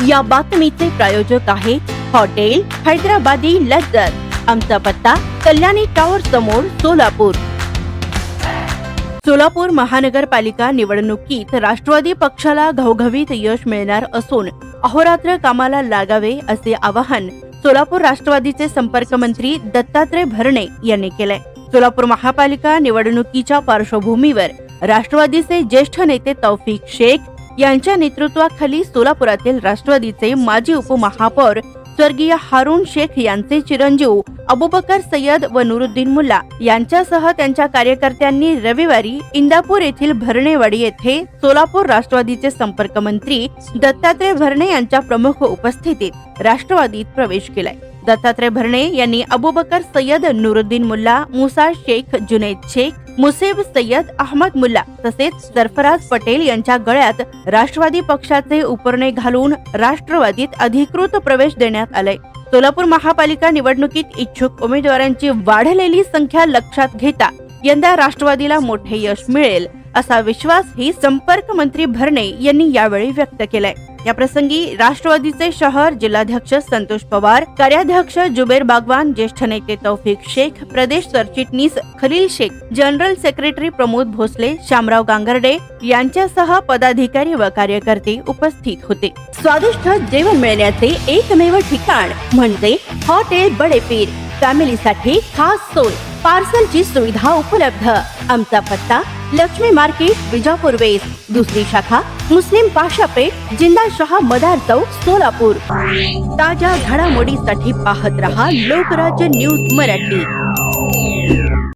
या बातमीचे प्रायोजक आहे हॉटेल हैदराबादी लज्जत। आमचा पत्ता कल्याणी टावर समोर, सोलापूर। सोलापूर महानगरपालिका निवडणुकीत राष्ट्रवादी पक्षाला घवघवीत यश मिळणार असून अहोरात्र कामाला लागावे असे आवाहन सोलापूर राष्ट्रवादीचे संपर्क मंत्री दत्तात्रय भरणे यांनी केले। सोलापूर महापालिका निवडणुकीच्या पार्श्वभूमीवर राष्ट्रवादीचे ज्येष्ठ नेते तौफिक शेख यांच्या नेतृत्वाखाली सोलापुरातील राष्ट्रवादीचे माजी उपमहापौर स्वर्गीय हारून शेख यांचे चिरंजीव अबुबकर सय्यद व नुरुद्दीन मुल्ला यांच्यासह त्यांच्या कार्यकर्त्यांनी रविवारी इंदापूर येथील भरणेवाडी येथे सोलापूर राष्ट्रवादीचे संपर्क मंत्री दत्तात्रय भरणे यांच्या प्रमुख उपस्थितीत राष्ट्रवादीत प्रवेश केलाय। दत्तात्रय भरणे यांनी अबुबकर सय्यद, नुरुद्दीन मुल्ला, मुसा शेख, जुनैद शेख, मुसेब सय्यद, अहमद मुल्ला तसेच सरफराज पटेल यांच्या गळ्यात राष्ट्रवादी पक्षाचे उपरणे घालून राष्ट्रवादीत अधिकृत प्रवेश देण्यात आलाय। सोलापूर महापालिका निवडणुकीत इच्छुक उमेदवारांची वाढलेली संख्या लक्षात घेता यंदा राष्ट्रवादीला मोठे यश मिळेल असा विश्वासही संपर्क मंत्री भरणे यांनी यावेळी व्यक्त केलाय। या प्रसंगी राष्ट्रवादीचे शहर जिल्हाध्यक्ष संतोष पवार, कार्याध्यक्ष जुबेर बागवान, ज्येष्ठ नेते तौफिक शेख, प्रदेश सरचिटणीस खलील शेख, जनरल सेक्रेटरी प्रमोद भोसले, शामराव गांगर्डे यांच्यासह पदाधिकारी व कार्यकर्ते उपस्थित होते। स्वादिष्ट जेवण मिळण्याचे एकमेव ठिकाण म्हणजे हॉटेल बडे पीर। फॅमिलीसाठी खास सोय, पार्सलची सुविधा उपलब्ध। आमचा पत्ता लक्ष्मी मार्केट, विजापूर वेस्ट, दुसरी शाखा मुस्लिम पाशापेठ, जिंदाशाह मदार चौक, सोलापूर। ताज्या घडामोडीसाठी पाहत रहा लोकराज्य न्यूज मराठी।